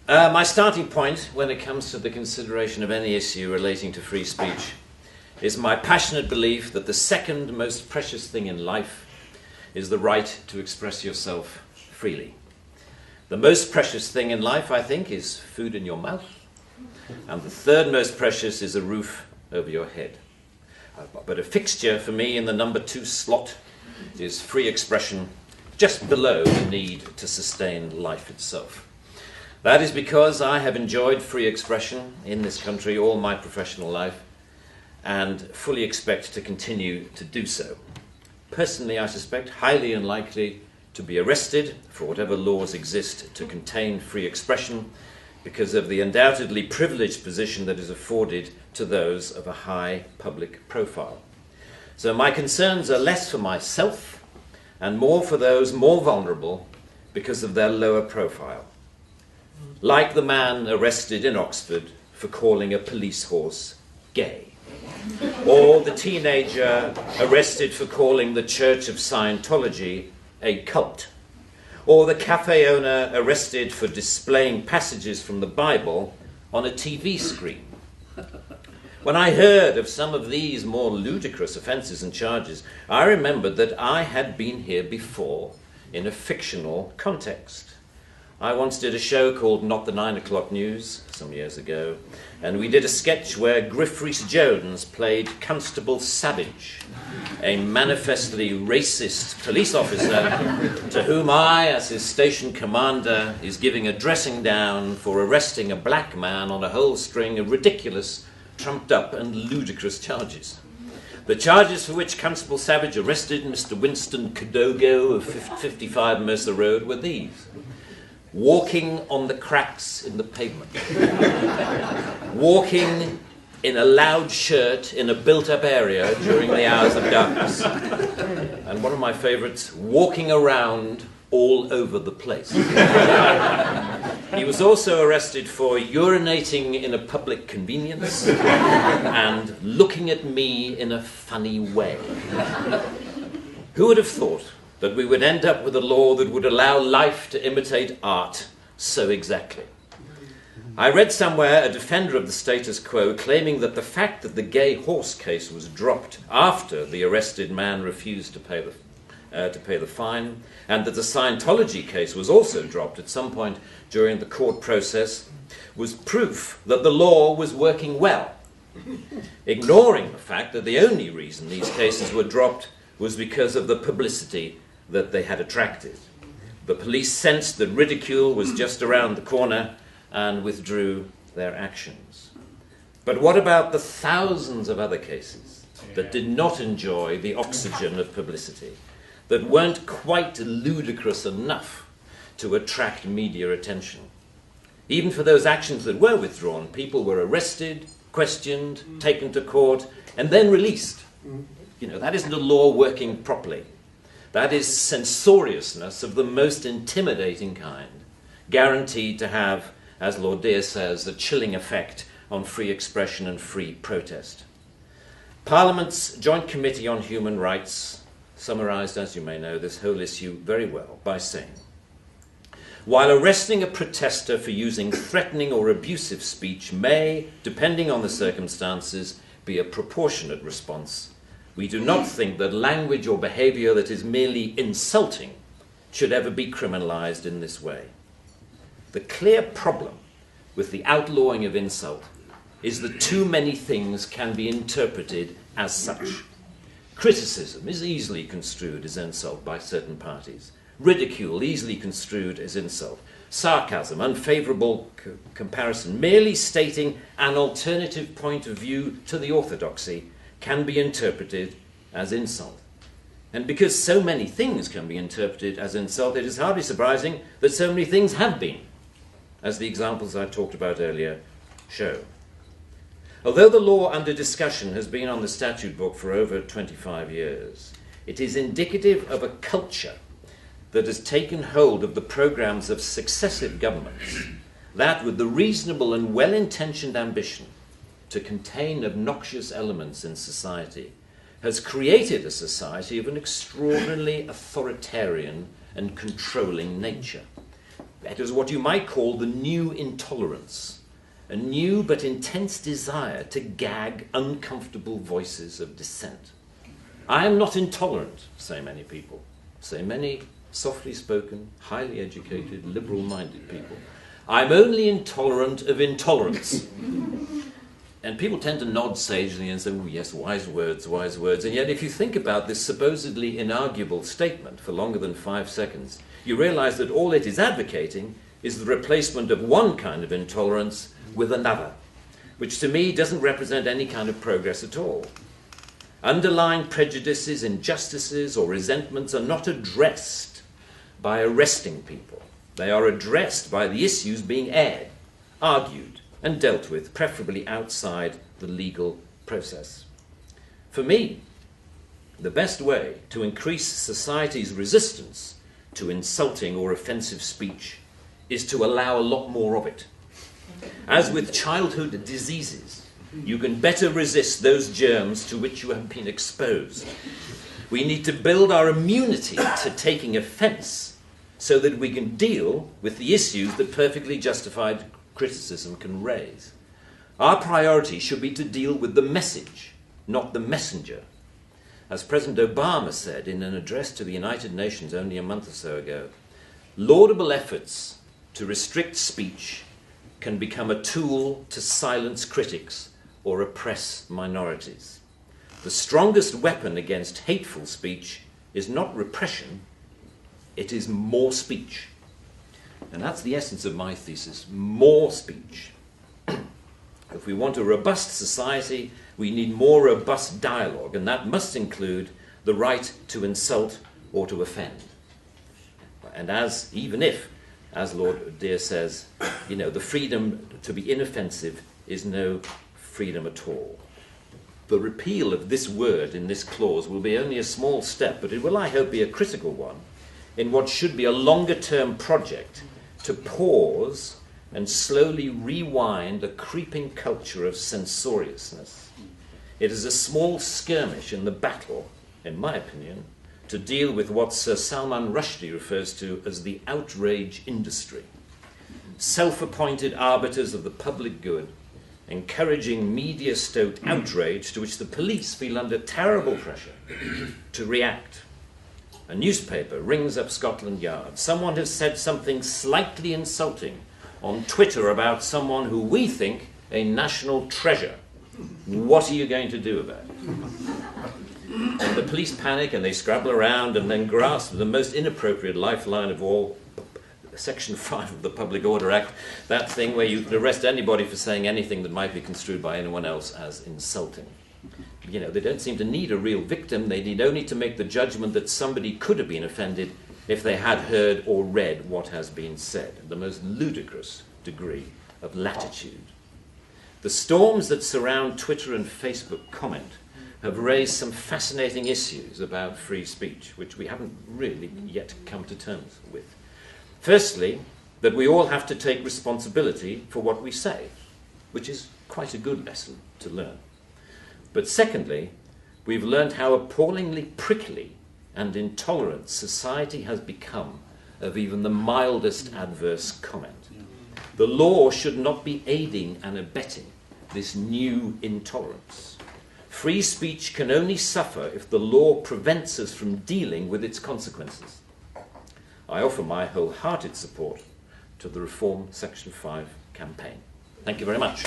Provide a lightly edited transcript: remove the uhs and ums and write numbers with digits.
My starting point when it comes to the consideration of any issue relating to free speech is my passionate belief that the second most precious thing in life is the right to express yourself freely. The most precious thing in life, I think, is food in your mouth, and the third most precious is a roof over your head. But a fixture for me in the number 2 slot is free expression, just below the need to sustain life itself. That is because I have enjoyed free expression in this country all my professional life and fully expect to continue to do so. Personally, I suspect highly unlikely to be arrested for whatever laws exist to contain free expression because of the undoubtedly privileged position that is afforded to those of a high public profile. So my concerns are less for myself and more for those more vulnerable because of their lower profile. Like the man arrested in Oxford for calling a police horse gay, or the teenager arrested for calling the Church of Scientology a cult, or the cafe owner arrested for displaying passages from the Bible on a TV screen. When I heard of some of these more ludicrous offences and charges, I remembered that I had been here before in a fictional context. I once did a show called Not the 9 O'Clock News some years ago, and we did a sketch where Griff Rhys-Jones played Constable Savage, a manifestly racist police officer to whom I, as his station commander, is giving a dressing down for arresting a black man on a whole string of ridiculous, trumped-up and ludicrous charges. The charges for which Constable Savage arrested Mr. Winston Kadogo of 55 Mercer Road were these: walking on the cracks in the pavement, walking in a loud shirt in a built-up area during the hours of darkness, and one of my favourites, walking around all over the place. He was also arrested for urinating in a public convenience and looking at me in a funny way. Who would have thought that we would end up with a law that would allow life to imitate art so exactly? I read somewhere a defender of the status quo claiming that the fact that the gay horse case was dropped after the arrested man refused to pay the fine, and that the Scientology case was also dropped at some point during the court process, was proof that the law was working well, ignoring the fact that the only reason these cases were dropped was because of the publicity that they had attracted. The police sensed that ridicule was just around the corner and withdrew their actions. But what about the thousands of other cases that did not enjoy the oxygen of publicity, that weren't quite ludicrous enough to attract media attention? Even for those actions that were withdrawn, people were arrested, questioned, taken to court, and then released. You know, that isn't a law working properly. That is censoriousness of the most intimidating kind, guaranteed to have, as Lord Dear says, a chilling effect on free expression and free protest. Parliament's Joint Committee on Human Rights summarised, as you may know, this whole issue very well by saying, while arresting a protester for using threatening or abusive speech may, depending on the circumstances, be a proportionate response, we do not think that language or behaviour that is merely insulting should ever be criminalised in this way. The clear problem with the outlawing of insult is that too many things can be interpreted as such. Criticism is easily construed as insult by certain parties. Ridicule easily construed as insult. Sarcasm, unfavourable comparison, merely stating an alternative point of view to the orthodoxy can be interpreted as insult. And because so many things can be interpreted as insult, it is hardly surprising that so many things have been, as the examples I talked about earlier show. Although the law under discussion has been on the statute book for over 25 years, it is indicative of a culture that has taken hold of the programmes of successive governments, that with the reasonable and well-intentioned ambition to contain obnoxious elements in society, has created a society of an extraordinarily authoritarian and controlling nature. It is what you might call the new intolerance, a new but intense desire to gag uncomfortable voices of dissent. I am not intolerant, say many people, say many softly spoken, highly educated, liberal-minded people. I'm only intolerant of intolerance. And people tend to nod sagely and say, oh yes, wise words, wise words. And yet if you think about this supposedly inarguable statement for longer than 5 seconds, you realize that all it is advocating is the replacement of one kind of intolerance with another, which to me doesn't represent any kind of progress at all. Underlying prejudices, injustices, or resentments are not addressed by arresting people. They are addressed by the issues being aired, argued, and dealt with, preferably outside the legal process. For me, the best way to increase society's resistance to insulting or offensive speech is to allow a lot more of it. As with childhood diseases, you can better resist those germs to which you have been exposed. We need to build our immunity to taking offence so that we can deal with the issues that perfectly justified criticism can raise. Our priority should be to deal with the message, not the messenger. As President Obama said in an address to the United Nations only a month or so ago, laudable efforts to restrict speech can become a tool to silence critics or oppress minorities. The strongest weapon against hateful speech is not repression, it is more speech. And that's the essence of my thesis, more speech. If we want a robust society, we need more robust dialogue, and that must include the right to insult or to offend. And even if, as Lord Dear says, the freedom to be inoffensive is no freedom at all. The repeal of this word in this clause will be only a small step, but it will, I hope, be a critical one in what should be a longer-term project to pause and slowly rewind a creeping culture of censoriousness. It is a small skirmish in the battle, in my opinion, to deal with what Sir Salman Rushdie refers to as the outrage industry. Self-appointed arbiters of the public good, encouraging media-stoked outrage to which the police feel under terrible pressure to react. A newspaper rings up Scotland Yard. Someone has said something slightly insulting on Twitter about someone who we think a national treasure. What are you going to do about it? And the police panic and they scrabble around and then grasp the most inappropriate lifeline of all, Section 5 of the Public Order Act, that thing where you can arrest anybody for saying anything that might be construed by anyone else as insulting. They don't seem to need a real victim. They need only to make the judgment that somebody could have been offended if they had heard or read what has been said. The most ludicrous degree of latitude. The storms that surround Twitter and Facebook comment have raised some fascinating issues about free speech, which we haven't really yet come to terms with. Firstly, that we all have to take responsibility for what we say, which is quite a good lesson to learn. But secondly, we've learned how appallingly prickly and intolerant society has become of even the mildest adverse comment. The law should not be aiding and abetting this new intolerance. Free speech can only suffer if the law prevents us from dealing with its consequences. I offer my wholehearted support to the Reform Section 5 campaign. Thank you very much.